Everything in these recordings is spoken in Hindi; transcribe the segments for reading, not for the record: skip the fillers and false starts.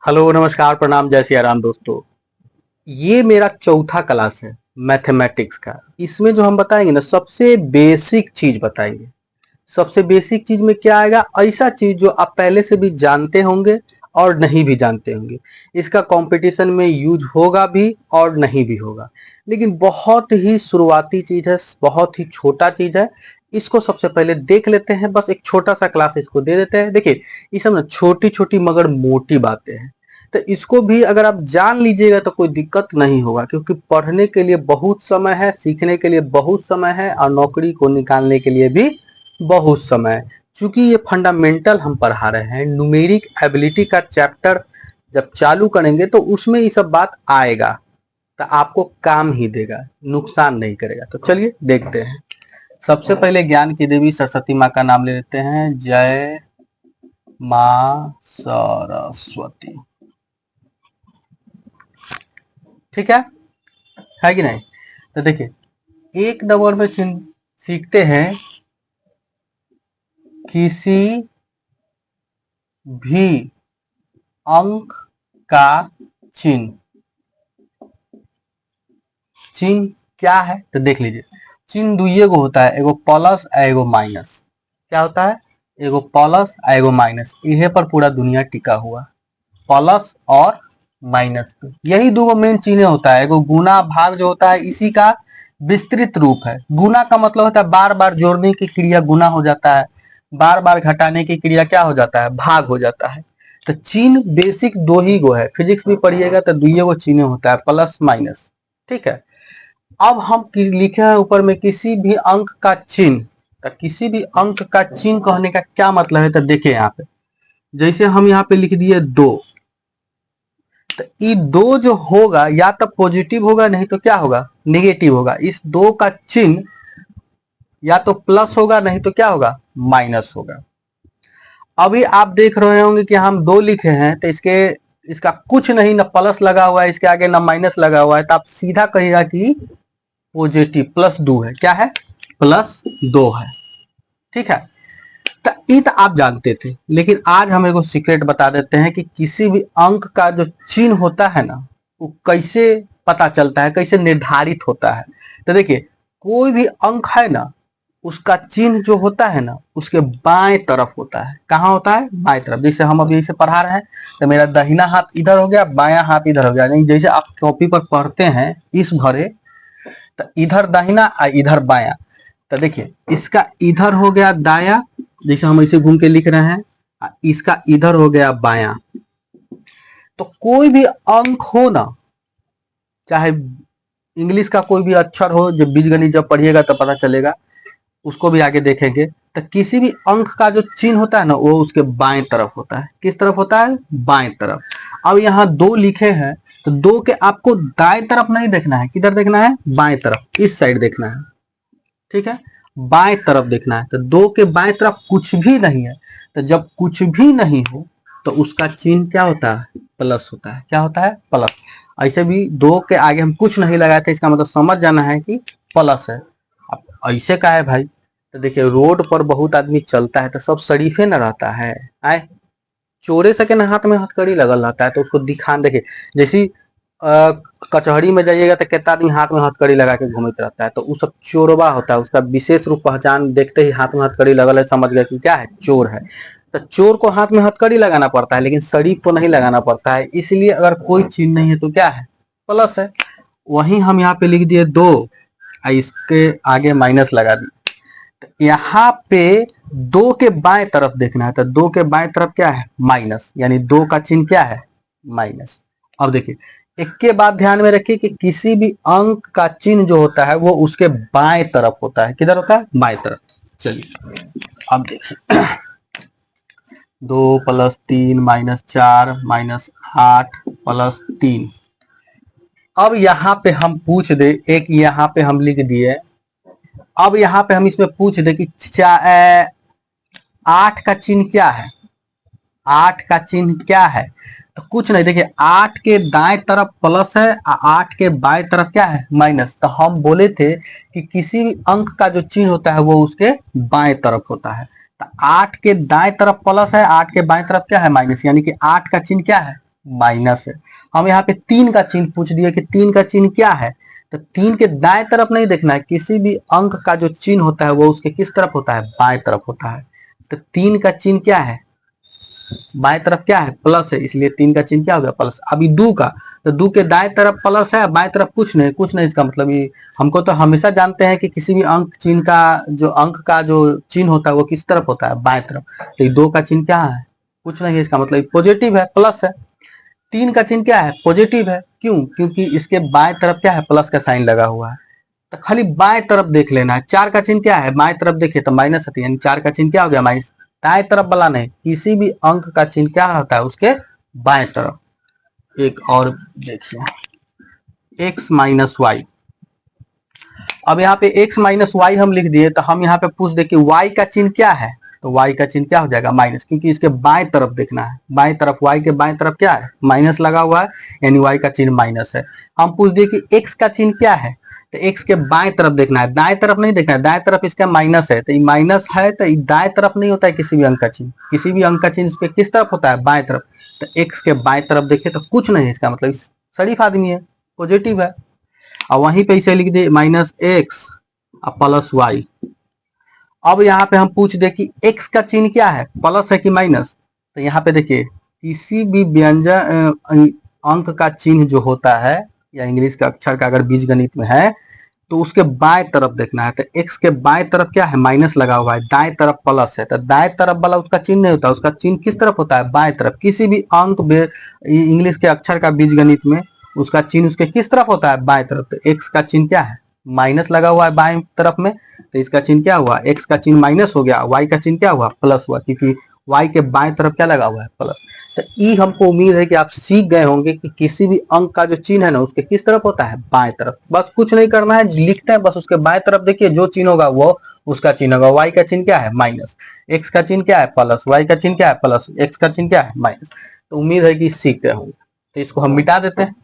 हेलो नमस्कार प्रणाम जय सिया राम दोस्तों। ये मेरा चौथा क्लास है मैथमेटिक्स का। इसमें जो हम बताएंगे ना सबसे बेसिक चीज बताएंगे। सबसे बेसिक चीज में क्या आएगा, ऐसा चीज जो आप पहले से भी जानते होंगे और नहीं भी जानते होंगे। इसका कंपटीशन में यूज होगा भी और नहीं भी होगा, लेकिन बहुत ही शुरुआती चीज है, बहुत ही छोटा चीज है। इसको सबसे पहले देख लेते हैं, बस एक छोटा सा क्लास इसको दे देते हैं। देखिए ये सब ना छोटी छोटी मगर मोटी बातें हैं, तो इसको भी अगर आप जान लीजिएगा तो कोई दिक्कत नहीं होगा, क्योंकि पढ़ने के लिए बहुत समय है, सीखने के लिए बहुत समय है और नौकरी को निकालने के लिए भी बहुत समय। चूंकि ये फंडामेंटल हम पढ़ा रहे हैं, न्यूमेरिक एबिलिटी का चैप्टर जब चालू करेंगे तो उसमें ये सब बात आएगा, तो आपको काम ही देगा, नुकसान नहीं करेगा। तो चलिए देखते हैं। सबसे पहले ज्ञान की देवी सरस्वती माँ का नाम ले लेते हैं। जय माँ सरस्वती। ठीक है कि नहीं? तो देखिए एक नंबर में चिन्ह सीखते हैं। किसी भी अंक का चिन्ह। चिन्ह क्या है तो देख लीजिए। चिन्ह दुइये को होता है, एगो प्लस और एगो माइनस। क्या होता है? एगो प्लस और एगो माइनस। इहे पर पूरा दुनिया टिका हुआ, प्लस और माइनस पे। यही दो मेन चिन्ह होता है। एगो गुना भाग जो होता है इसी का विस्तृत रूप है। गुना का मतलब होता है बार बार जोड़ने की क्रिया गुना हो जाता है, बार बार घटाने की क्रिया क्या हो जाता है? भाग हो जाता है। तो चिन्ह बेसिक दो ही गो है, फिजिक्स भी पढ़िएगा तो दुइये गो चिन्ह होता है, प्लस माइनस। ठीक है। अब हम लिखे हैं ऊपर में किसी भी अंक का चिन्ह। तो किसी भी अंक का चिन्ह कहने का क्या मतलब है? तो देखिए यहाँ पे जैसे हम यहाँ पे लिख दिए 2, तो ये 2 जो होगा या तो पॉजिटिव होगा नहीं तो क्या होगा? नेगेटिव होगा। इस 2 का चिन्ह या तो प्लस होगा नहीं तो क्या होगा? माइनस होगा। अभी आप देख रहे होंगे कि हम 2 लिखे हैं तो इसका कुछ नहीं, ना प्लस लगा हुआ है इसके आगे ना माइनस लगा हुआ है, तो आप सीधा कहिएगा कि पॉजिटिव +2 है। क्या है? +2 है। ठीक है। तो ये तो आप जानते थे, लेकिन आज हम एगो सीक्रेट बता देते हैं कि किसी भी अंक का जो चिन्ह होता है ना वो कैसे पता चलता है, कैसे निर्धारित होता है। तो देखिए कोई भी अंक है ना उसका चिन्ह जो होता है ना उसके बाएं तरफ होता है। कहाँ होता है? बाएं तरफ। जैसे हम अभी इसे पढ़ा रहे हैं तो मेरा दाहिना हाथ इधर हो गया, बायां हाथ इधर हो गया। नहीं, जैसे आप कॉपी पर पढ़ते हैं इस भरे, तो इधर दाहिना और इधर बायां। तो देखिए इसका इधर हो गया दाया, जैसे हम इसे घूम के लिख रहे हैं, इसका इधर हो गया बायां। तो कोई भी अंक हो ना, चाहे इंग्लिश का कोई भी अक्षर हो, जो बीजगणित जब पढ़िएगा तो पता चलेगा, उसको भी आगे देखेंगे। तो किसी भी अंक का जो चिन्ह होता है ना वो उसके बाएं तरफ होता है। किस तरफ होता है? बाएं तरफ। अब यहाँ 2 लिखे हैं तो 2 के आपको दाएं तरफ नहीं देखना है, किधर देखना है? बाएं तरफ, इस साइड देखना है। ठीक है, बाएं तरफ देखना है। तो 2 के बाएं तरफ कुछ भी नहीं है। तो जब कुछ भी नहीं हो तो उसका चिन्ह क्या होता है? प्लस होता है। क्या होता है? प्लस। ऐसे भी 2 के आगे हम कुछ नहीं लगाए थे, इसका मतलब समझ जाना है कि प्लस है। अब ऐसे का है भाई, तो देखिए रोड पर बहुत आदमी चलता है तो सब शरीफे न रहता है। आए चोरे सके ना हाथ में हथकड़ी लगल रहता है तो उसको दिखान। देखिए जैसी कचहरी में जाइएगा तो कितना आदमी हाथ में हथकड़ी लगा के घूमते रहता है, तो वो सब चोरवा होता है। उसका विशेष रूप पहचान देखते ही हाथ में हथकड़ी लगल है समझ गए कि क्या है? चोर है। तो चोर को हाथ में हथकड़ी लगाना पड़ता है, लेकिन शरीफ को नहीं लगाना पड़ता है। इसलिए अगर कोई चिन्ह नहीं है तो क्या है? प्लस है। वहीं हम यहाँ पे लिख दिए 2 और इसके आगे माइनस लगा दिए। तो यहाँ पे 2 के बाएं तरफ देखना है, तो 2 के बाएं तरफ क्या है? माइनस, यानी 2 का चिन्ह क्या है? माइनस। अब देखिए एक के बाद ध्यान में रखिए कि किसी भी अंक का चिन्ह जो होता है वो उसके बाएं तरफ होता है। किधर होता है? बाएं तरफ। चलिए अब देखिए 2 + 3 -4 -8 + 3। अब यहाँ पे हम पूछ दे, एक यहाँ पे हम लिख दिए। अब यहाँ पे हम इसमें पूछ दे कि 8 का चिन्ह क्या है? 8 का चिन्ह क्या है? तो कुछ नहीं। देखिए 8 के दाएं तरफ प्लस है और 8 के बाएं तरफ क्या है? माइनस। तो हम बोले थे कि किसी भी अंक का जो चिन्ह होता है वो उसके बाएं तरफ होता है। तो 8 के दाएं तरफ प्लस है, 8 के बाएं तरफ क्या है? माइनस, यानी कि 8 का चिन्ह क्या है? माइनस है। हम यहाँ पे 3 का चिन्ह पूछ दिए कि 3 का चिन्ह क्या है, तो 3 के दाएं तरफ नहीं देखना है, किसी भी अंक का जो चिन्ह होता है वो उसके किस तरफ होता है, बाएं तरफ होता है। तो 3 का चिन्ह क्या है, बाएं तरफ क्या है, प्लस है, इसलिए 3 का चिन्ह क्या हो गया, प्लस। अभी 2 का, तो 2 के दाएं तरफ प्लस है, बाएं तरफ कुछ नहीं, कुछ नहीं, इसका मतलब ये हमको तो हमेशा जानते हैं कि किसी भी अंक चिन्ह का जो अंक का जो चिन्ह होता है वो किस तरफ होता है, बाएं तरफ। तो ये 2 का चिन्ह क्या है, कुछ नहीं है, इसका मतलब पॉजिटिव है, प्लस है। 3 का चिन्ह क्या है, पॉजिटिव है, क्यों, क्योंकि इसके बाएं तरफ क्या है, प्लस का साइन लगा हुआ है। तो खाली बाएं तरफ देख लेना है। 4 का चिन्ह क्या है, बाएं तरफ देखिए तो माइनस है, यानी 4 का चिन्ह क्या हो गया, माइनस। दाएं तरफ वाला नहीं, किसी भी अंक का चिन्ह क्या होता है उसके बाएं तरफ। एक और देखिए, x माइनस वाई। अब यहाँ पे x माइनस वाई हम लिख दिए, तो हम यहाँ पे पूछ दे कि y का चिन्ह क्या है, तो y का चिन्ह क्या हो जाएगा, माइनस, क्योंकि इसके बाएं तरफ देखना है। बाएं तरफ, y के बाएं तरफ क्या है, माइनस लगा हुआ है, यानी y का चिन्ह माइनस है। हम पूछ दिए कि x का चिन्ह क्या है, तो x के बाएं तरफ देखना है, दाएं तरफ नहीं देखना है। दाएं तरफ इसका माइनस है, तो ये माइनस है, तो ये दाएं तरफ नहीं होता है किसी भी अंक का चिन्ह। किसी भी अंक का चिन्ह उसके किस तरफ होता है, बाएं तरफ। तो x के बाएं तरफ देखिए तो कुछ नहीं है, इसका मतलब शरीफ आदमी है, पॉजिटिव है। और वहीं पे इसे लिख दे माइनस एक्स प्लस वाई। अब यहाँ पे हम पूछ दे कि x का चिन्ह क्या है, प्लस है कि माइनस। तो यहाँ पे देखिए, किसी भी व्यंजन अंक का चिन्ह जो होता है, या इंग्लिश का अक्षर का अगर बीजगणित में है, तो उसके बाएं तरफ देखना है। तो x के बाएं तरफ क्या है, माइनस लगा हुआ है, दाएं तरफ प्लस है, तो दाएं तरफ वाला उसका चिन्ह नहीं होता, उसका चिन्ह किस तरफ होता है, बाएं तरफ। किसी भी अंक इंग्लिश के अक्षर का बीजगणित में उसका चिन्ह उसके किस तरफ होता है, बाएं तरफ। तो x का चिन्ह क्या है, माइनस लगा हुआ है बाएं तरफ में, तो इसका चिन्ह क्या हुआ, x का चिन्ह माइनस हो गया, y का चिन्ह क्या हुआ, प्लस हुआ, क्योंकि y के बाएं तरफ क्या लगा हुआ है, प्लस। तो ई हमको उम्मीद है कि आप सीख गए होंगे कि किसी भी अंक का जो चिन्ह है ना उसके किस तरफ होता है, बाएं तरफ। बस कुछ नहीं करना है, लिखते हैं बस उसके बाएं तरफ, देखिए जो चिन्ह होगा वो उसका चिन्ह होगा। y का चिन्ह क्या है, माइनस, x का चिन्ह क्या है, प्लस, y का चिन्ह क्या है, प्लस, x का चिन्ह क्या है, माइनस। तो उम्मीद है कि सीख गए होंगे। तो इसको हम मिटा देते हैं।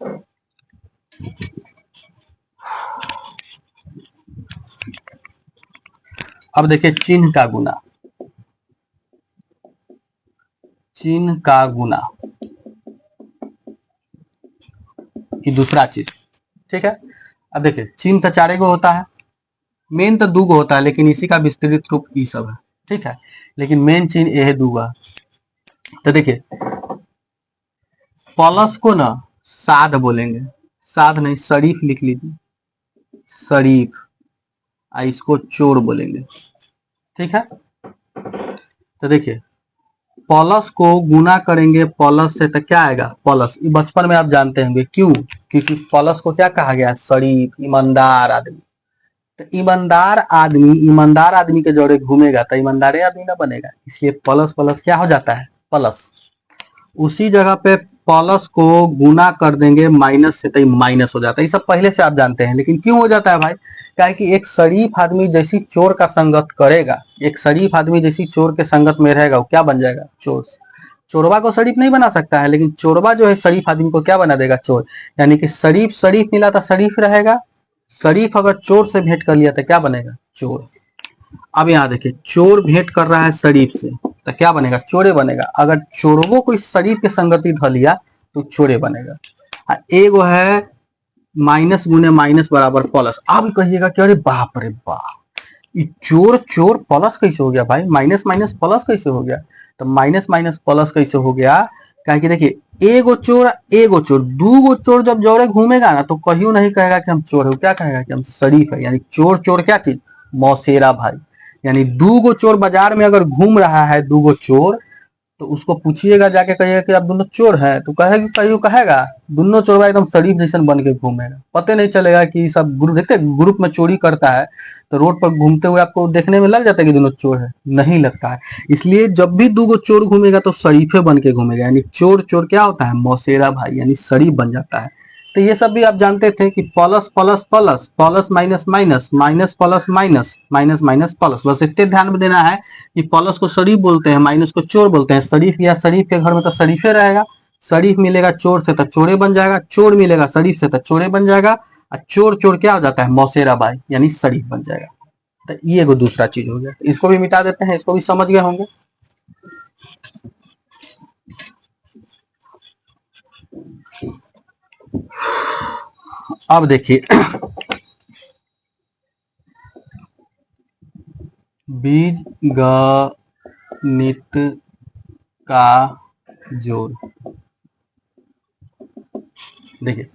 अब देखिए चिन्ह का गुना, चिन्ह का गुना, ये दूसरा चीज, ठीक है। अब देखिए चिन्ह तो 4 गो होता है, मेन तो 2 गो होता है, लेकिन इसी का विस्तृत रूप ई सब है, ठीक है। लेकिन मेन चिन्ह ये है 2 गो। तो देखिए प्लस को ना साध बोलेंगे, साध नहीं शरीफ लिख लीजिए, शरीफ, इसको चोर बोलेंगे, ठीक है। तो देखिए प्लस को गुना करेंगे प्लस से तो क्या आएगा, प्लस। ये बचपन में आप जानते होंगे, क्यों, क्योंकि प्लस को क्या कहा गया, शरीफ, ईमानदार आदमी। तो ईमानदार आदमी के जोड़े घूमेगा तो ईमानदार आदमी ना बनेगा, इसलिए प्लस प्लस क्या हो जाता है, प्लस। उसी जगह पे प्लस को गुना कर देंगे माइनस से, तो माइनस हो जाता है। ये सब पहले से आप जानते हैं, लेकिन क्यों हो जाता है भाई, क्या है कि एक शरीफ आदमी जैसी चोर का संगत करेगा, एक शरीफ आदमी जैसी चोर के संगत में रहेगा, वो क्या बन जाएगा, चोर। चोरवा को शरीफ नहीं बना सकता है, लेकिन चोरवा जो है शरीफ आदमी को क्या बना देगा, चोर। यानी कि शरीफ शरीफ मिला तो शरीफ रहेगा, शरीफ अगर चोर से भेंट कर लिया तो क्या बनेगा, चोर। अब यहाँ देखिए चोर भेंट कर रहा है शरीफ से, तो क्या बनेगा, चोरे बनेगा। अगर चोरवो को इस शरीफ के संगति ध लिया तो चोरे बनेगा। एगो है माइनस गुने माइनस बराबर प्लस। अब कहिएगा कि अरे बाप रे बाप, ये चोर चोर प्लस कैसे हो गया भाई, माइनस माइनस प्लस कैसे हो गया। तो माइनस माइनस प्लस कैसे हो गया, क्या कि देखिए एगो चोर 2 गो चोर जब जोड़े घूमेगा ना तो कहियो नहीं कहेगा कि हम चोर है, क्या कहेगा कि हम शरीफ है। यानी चोर चोर क्या चीज, मौसेरा भाई। यानी 2 गो चोर बाजार में अगर घूम रहा है, 2 गो चोर, तो उसको पूछिएगा जाके, कहिएगा कि आप दोनों चोर हैं, तो कहेगा दोनों चोरवा एकदम शरीफ जैसन बन के घूमेगा। पता नहीं चलेगा कि सब ग्रुप, देखते ग्रुप में चोरी करता है तो रोड पर घूमते हुए आपको देखने में लग जाता है कि दोनों चोर है, नहीं लगता है। इसलिए जब भी 2 गो चोर घूमेगा तो शरीफे बन के घूमेगा, यानी चोर चोर क्या होता है, मौसेरा भाई, यानी शरीफ बन जाता है। तो ये सब भी आप जानते थे कि plus plus plus, plus minus minus, minus plus minus, minus minus plus. बस इतने ध्यान में देना है कि प्लस को शरीफ बोलते हैं, माइनस को चोर बोलते हैं। शरीफ या शरीफ के घर में तो शरीफे रहेगा, शरीफ मिलेगा चोर से तो चोरे बन जाएगा, चोर मिलेगा शरीफ से तो चोरे बन जाएगा, और चोर चोर क्या हो जाता है, मौसेरा भाई, यानी शरीफ बन जाएगा। तो ये एगो दूसरा चीज हो गया, इसको भी मिटा देते हैं, इसको भी समझ गए होंगे। अब देखिए बीज गणित का जोड़। देखिए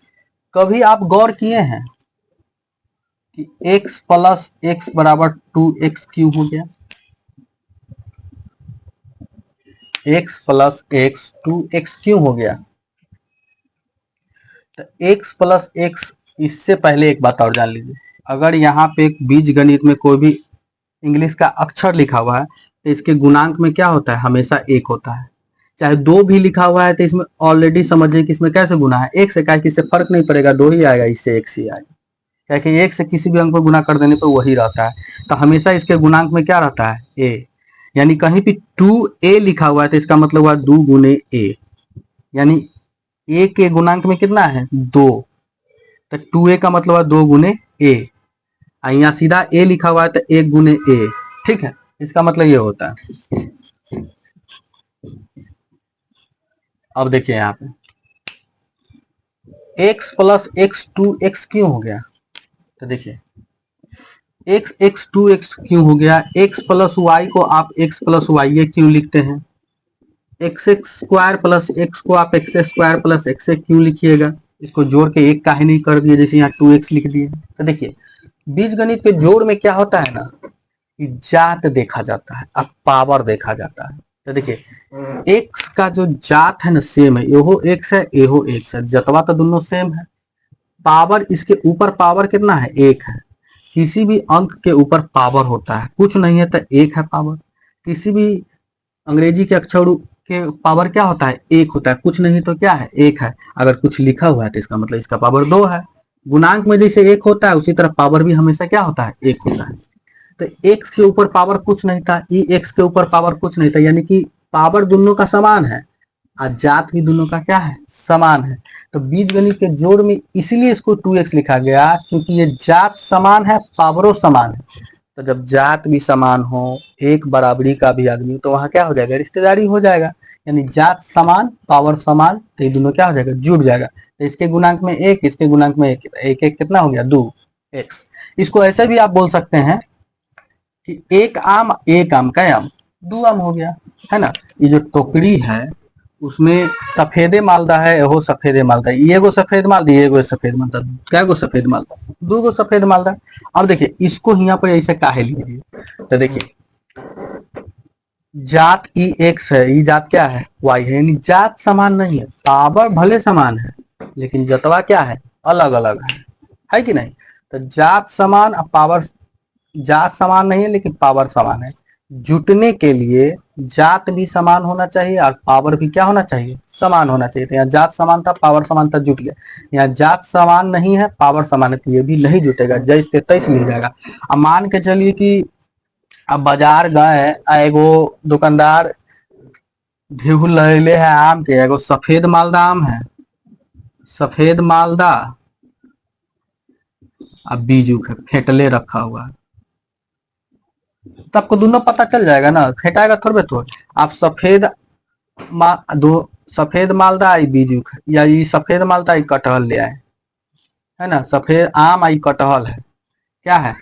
कभी आप गौर किए हैं कि x प्लस एक्स बराबर 2x क्यों हो गया? x प्लस एक्स 2x क्यों हो गया? तो x प्लस एक्स, इससे पहले एक बात और जान लीजिए, अगर यहाँ पे एक बीज गणित में कोई भी इंग्लिश का अक्षर लिखा हुआ है तो इसके गुणांक में क्या होता है? हमेशा एक होता है। चाहे दो भी लिखा हुआ है तो इसमें ऑलरेडी समझिए कि इसमें कैसे गुना है? एक से, क्या कि इससे फर्क नहीं पड़ेगा, दो ही आएगा, इससे एक से आएगा, क्या कि एक से किसी भी अंक पर गुना कर देने पर वही रहता है। तो हमेशा इसके गुणांक में क्या रहता है? ए। यानी कहीं भी 2a लिखा हुआ है तो इसका मतलब हुआ 2 गुने ए, यानी ए के गुणांक में कितना है? 2, तो 2a का मतलब है 2 गुने ए। यहाँ सीधा ए लिखा हुआ है तो 1 गुने ए, ठीक है, इसका मतलब ये होता है। अब देखिए यहाँ पे x प्लस एक्स 2x क्यों हो गया? तो देखिए x 2x क्यों हो गया? x प्लस वाई को आप x प्लस वाई क्यों लिखते हैं? एक्स स्क्वायर प्लस एक्स को आप एक्स स्क्वायर प्लस एक्स क्यों लिखिएगा? इसको जोड़ के एक काहे नहीं कर दिए, जैसे यहाँ 2x लिख दिए? तो देखिए बीज गणित के जोड़ में क्या होता है ना, कि जात देखा जाता है, अब पावर देखा जाता है। तो देखिए x का जो जात है ना सेम है, एहो x है एहो x है, जतवा तो दोनों सेम है। पावर, इसके ऊपर पावर कितना है? 1 है। किसी भी अंक के ऊपर पावर होता है, कुछ नहीं है तो 1 है पावर। किसी भी अंग्रेजी के अक्षर के पावर क्या होता है? 1 होता है, कुछ नहीं तो क्या है? 1 है। अगर कुछ लिखा हुआ है तो इसका मतलब इसका पावर 2 है। गुणांक में जैसे 1 होता है उसी तरह पावर भी हमेशा क्या होता है? 1 होता है। तो x के ऊपर पावर कुछ नहीं था, x के ऊपर पावर कुछ नहीं था, यानी कि पावर दोनों का समान है और जात भी दोनों का क्या है? समान है। तो बीज गणित के जोड़ में इसीलिए इसको 2x लिखा गया, क्योंकि ये जात समान है, पावरों समान है। तो जब जात भी समान हो, एक बराबरी का भी आदमी, तो वहां क्या हो जाएगा? रिश्तेदारी हो जाएगा। यानी जात समान पावर समान, तो ये दोनों क्या हो जाएगा? जुड़ जाएगा। तो इसके गुणांक में 1, इसके गुणांक में 1, एक एक कितना हो गया? 2x। इसको ऐसे भी आप बोल सकते हैं कि एक आम का आम 2 आम हो गया, है ना। ये जो टोकरी है उसमें सफेदे मालदा है, एहो सफेदे मालदा, एगो सफेद मालदा, एगो सफेद मालदा, क्या गो सफेद मालदा? 2 गो सफेद मालदा। अब देखिए इसको यहाँ पर ऐसे काहे लीजिए? तो देखिए जात ई एक्स है, ई जात क्या है? वाई है, यानी जात समान नहीं है, पावर भले समान है लेकिन जतवा क्या है? अलग अलग है कि नहीं? तो जात समान और पावर, जात समान नहीं है लेकिन पावर समान है। जुटने के लिए जात भी समान होना चाहिए और पावर भी क्या होना चाहिए? समान होना चाहिए। तो यहाँ जात समान था, पावर समान था, जुट गया। यहाँ जात समान नहीं है, पावर समान है, तो ये भी नहीं जुटेगा, जैसे तैसे मिल जाएगा। अब मान के चलिए कि अब बाजार गए, एगो दुकानदार ढेहू लैले है आम के, एगो सफेद मालदा आम है, सफेद मालदा, अब बीजू फेंटले रखा हुआ है, तो आपको दोनों पता चल जाएगा ना, फेंटाएगा थोड़े थोड़े। आप सफेद मालदा आई बीजू या ये सफेद मालदा आई कटहल ले आए, है ना। सफेद आम आई कटहल है, क्या है?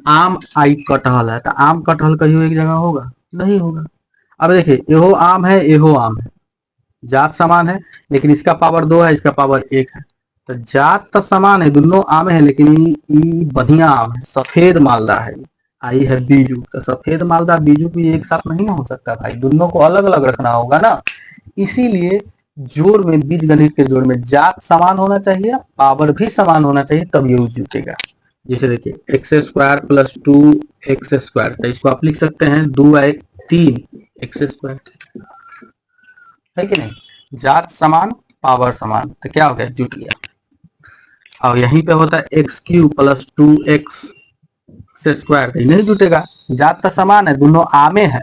आम आई कटहल है। तो आम कटहल कहीं एक जगह होगा? नहीं होगा। अब देखिए एहो आम है एहो आम है, जात समान है लेकिन इसका पावर 2 है, इसका पावर 1 है। तो जात तो समान है, दोनों आम है, लेकिन ये बढ़िया आम है, सफेद मालदा है, आई है बीजू। तो सफेद मालदा बीजू भी एक साथ नहीं हो सकता भाई, दोनों को अलग अलग रखना होगा ना। इसीलिए जोड़ में, बीज गणित के जोड़ में जात समान होना चाहिए, पावर भी समान होना चाहिए, तब ये जुटेगा। जैसे देखिए x square plus 2x square, तो इसको आप लिख सकते हैं 2×3 x स्क्वायर, है कि नहीं। जात समान पावर समान, तो क्या हो गया? जुट गया। और यहीं पे होता है x³ प्लस 2x स्क्वायर, तो नहीं जुटेगा, जात तो समान है, दोनों आमे है,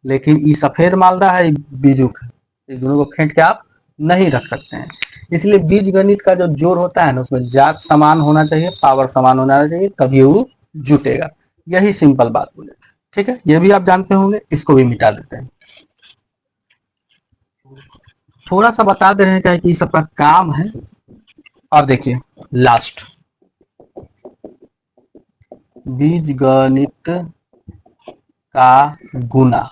लेकिन ये सफेद मालदा है, बीजुक है, इस दोनों को फेंट के आप नहीं रख सकते हैं। इसलिए बीज गणित का जो जोड़ होता है ना, उसमें जात समान होना चाहिए, पावर समान होना चाहिए, तभी वो जुटेगा। यही सिंपल बात बोले, ठीक है। ये भी आप जानते होंगे, इसको भी मिटा देते हैं। थोड़ा सा बता दे रहे हैं क्या कि सबका काम है। अब देखिए लास्ट, बीजगणित का गुना।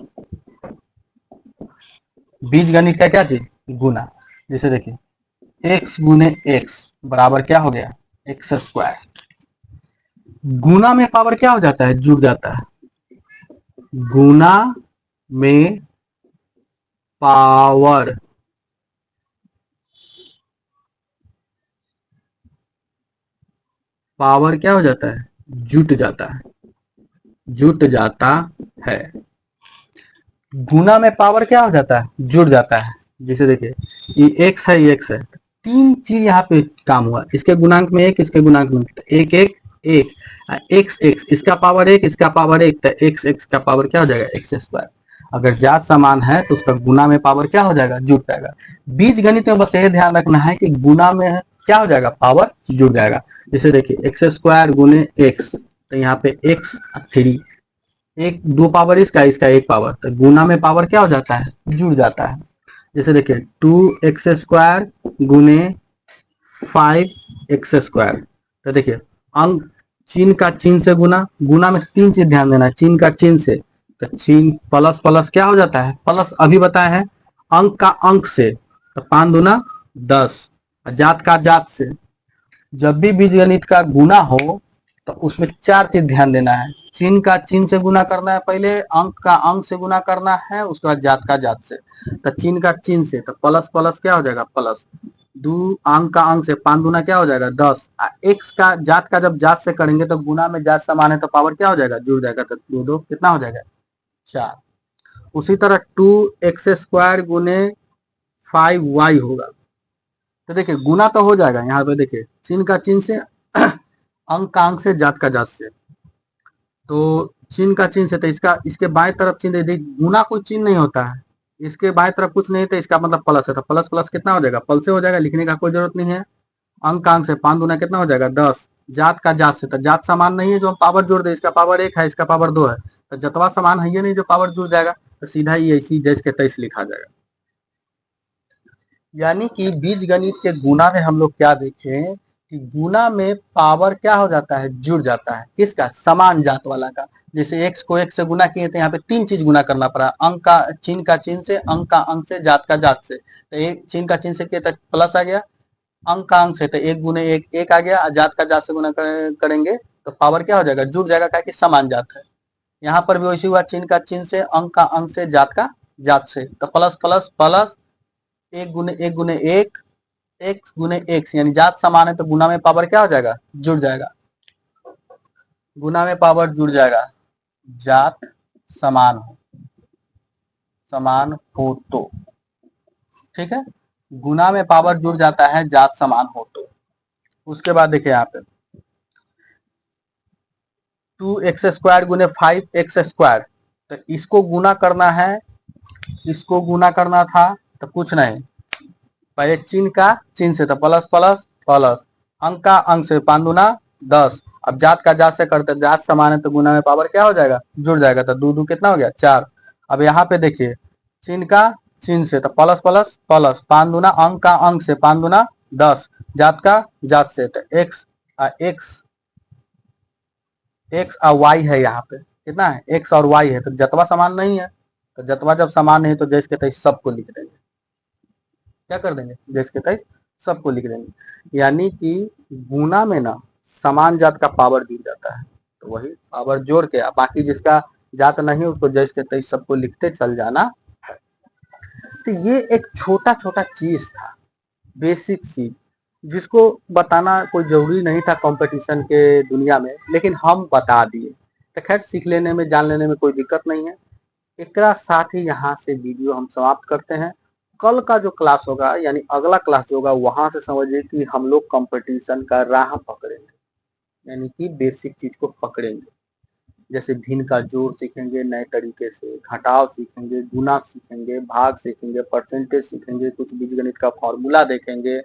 बीजगणित का क्या चीज? गुना। जैसे देखिए x गुने x बराबर क्या हो गया? X square. गुना में पावर क्या हो जाता है? जुड़ जाता है। गुना में पावर पावर क्या हो जाता है? जुट जाता है। जुट जाता है। गुना में पावर क्या हो जाता है? जुड़ जाता है। जैसे देखिए ये एक्स है, ये एक्स है, तीन चीज यहाँ पे काम हुआ। इसके गुणांक में एक, इसके गुणांक में एक, एक एक, एक्स एक्स, इसका पावर एक, इसका पावर एक, तो एक्स एक्स का पावर क्या हो जाएगा? X square. अगर जात समान है तो उसका गुना में पावर क्या हो जाएगा? जुड़ जाएगा। बीज गणित में बस ये ध्यान रखना है कि गुना में क्या हो जाएगा? पावर जुड़ जाएगा। जैसे देखिए एक्स स्क्वायर गुने एक्स, तो यहाँ पे एक्स थ्री, एक दो पावर इसका, इसका एक पावर, तो गुना में पावर क्या हो जाता है? जुड़ जाता है। जैसे देखिए टू एक्स स्क्वायर गुने फाइव एक्स स्क्वायर, तो देखिए अंक चिन्ह का चिन्ह से गुना। गुना में तीन चीज ध्यान देना है, चिन्ह का चिन्ह से, तो चिन्ह प्लस प्लस क्या हो जाता है? प्लस। अभी बताया है अंक का अंक से, तो पांच दूना 10, जात का जात से। जब भी बीजगणित का गुना हो तो उसमें चार चीज ध्यान देना है। चिन्ह का चिन्ह से गुना करना है पहले, अंक का अंक से गुना करना है, उसके बाद जात का जात से। तो चिन्ह का चिन्ह से, तो प्लस प्लस क्या हो जाएगा? प्लस। दो अंक का अंक से, पांच दूना क्या हो जाएगा? 10। एक्स का जात का जब जात से करेंगे तो गुना में जात समान है तो पावर क्या हो जाएगा? जुड़ जाएगा। तो दो दो कितना हो जाएगा? 4। उसी तरह टू एक्स स्क्वायर गुने 5y होगा। तो देखिए गुना तो हो जाएगा यहाँ पे, देखिए चिन्ह का चिन्ह से अंक का अंक से, जात का जात से। तो चिन्ह का चिन्ह से, तो इसका इसके बाएं तरफ चिन्ह दे, गुना कोई चिन्ह नहीं होता है, इसके बाएं तरफ कुछ नहीं, तो इसका मतलब प्लस है, तो प्लस प्लस कितना हो जाएगा? पल से हो जाएगा, लिखने का कोई जरूरत नहीं है। अंक का अंक से, पांच दूना कितना हो जाएगा? 10। जात का जात से, तो जात समान नहीं है जो हम पावर जोड़ दे, इसका पावर एक है, इसका पावर दो है, तो जतवा समान है ये नहीं जो पावर जुड़ जाएगा, तो सीधा ही ऐसी जैस के तैस लिखा जाएगा। यानी कि बीज गणित के गुना में हम लोग क्या देखें कि गुना में पावर क्या हो जाता है? जुड़ जाता है। किसका? समान जात वाला का। जैसे x को x से गुना किए तो यहाँ पे तीन चीज गुना करना पड़ा, अंक का चिन्ह का चिन्ह से, अंक का अंक से, जात का जात से। तो एक चिन्ह का चिन्ह से किए तो प्लस आ गया, अंक का अंक से तो एक गुने एक, एक आ गया, जात का जात से गुना करेंगे तो पावर क्या हो जाएगा? जुड़ जाएगा, क्या कि समान जात है। यहाँ पर भी वैसे हुआ, चिन्ह का चिन्ह से, अंक का अंक से, जात का जात से, तो प्लस प्लस प्लस, एक गुने एक गुने एक, एक्स गुने एक्स, यानी जात समान है तो गुना में पावर क्या हो जाएगा? जुड़ जाएगा। गुना में पावर जुड़ जाएगा, जात समान हो, समान हो तो। ठीक है, गुना में पावर जुड़ जाता है जात समान हो तो। उसके बाद देखिए यहाँ पे टू एक्स स्क्वायर गुने फाइव एक्स स्क्वायर, तो इसको गुना करना है, इसको गुना करना था, तो कुछ नहीं, पहले चिन्ह का चिन्ह से, तो प्लस प्लस प्लस, अंक का अंक से, पांच दूना 10। अब जात का जात से करते, जात समान है तो गुना में पावर क्या हो जाएगा? जुड़ जाएगा, तो दो दो कितना हो गया? 4। अब यहाँ पे देखिए चिन्ह का चिन्ह से, तो प्लस प्लस प्लस, पांच दूना अंक का अंक से, पांच दूना 10, जात का जात से, तो एक्स एक्स एक्स और वाई है, यहाँ पे कितना है? एक्स और वाई है, तो जतवा समान नहीं है, तो जतवा जब समान नहीं तो जैसे के तैसे सबको लिख देंगे। क्या कर देंगे? जैसे के तैसे सबको लिख देंगे। यानी कि गुना में ना समान जात का पावर जुड़ जाता है, तो वही पावर जोड़ के, बाकी जिसका जात नहीं उसको जैसे के तैसे सबको लिखते चल जाना है। तो ये एक छोटा छोटा चीज था, बेसिक चीज, जिसको बताना कोई जरूरी नहीं था कंपटीशन के दुनिया में, लेकिन हम बता दिए। तो खैर सीख लेने में, जान लेने में कोई दिक्कत नहीं है। एकरा साथ ही यहाँ से वीडियो हम समाप्त करते हैं। कल का जो क्लास होगा, यानी अगला क्लास जो होगा, वहां से समझिए कि हम लोग कंपटीशन का राह पकड़ेंगे, यानी कि बेसिक चीज को पकड़ेंगे। जैसे भिन्न का जोड़ सीखेंगे नए तरीके से, घटाव सीखेंगे, गुना सीखेंगे, भाग सीखेंगे, परसेंटेज सीखेंगे, कुछ बीजगणित का फॉर्मूला देखेंगे।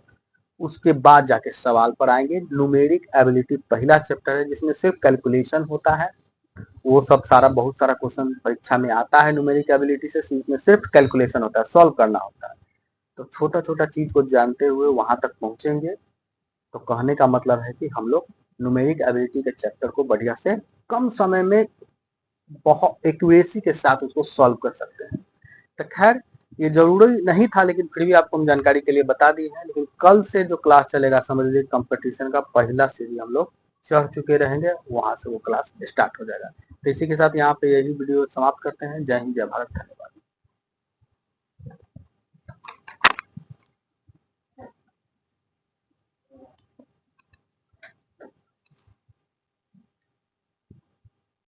उसके बाद जाके सवाल पर आएंगे। न्यूमेरिक एबिलिटी पहला चैप्टर है जिसमें सिर्फ कैलकुलेशन होता है, वो सब सारा बहुत सारा क्वेश्चन परीक्षा में आता है न्यूमेरिक एबिलिटी से, इसमें सिर्फ कैलकुलेशन होता है, सॉल्व करना होता है। तो छोटा छोटा चीज को जानते हुए वहां तक पहुंचेंगे। तो कहने का मतलब है कि हम लोग न्यूमेरिक एबिलिटी के चैप्टर को बढ़िया से कम समय में बहुत एक्यूरेसी के साथ उसको सॉल्व कर सकते हैं। तो खैर ये जरूरी नहीं था, लेकिन फिर भी आपको हम जानकारी के लिए बता दी है। लेकिन कल से जो क्लास चलेगा, समझ लीजिए कंपटीशन का पहला सीढ़ी हम लोग चढ़ चुके रहेंगे, वहां से वो क्लास स्टार्ट हो जाएगा। तो इसी के साथ यहाँ पे यही वीडियो समाप्त करते हैं। जय हिंद, जय भारत, धन्यवाद।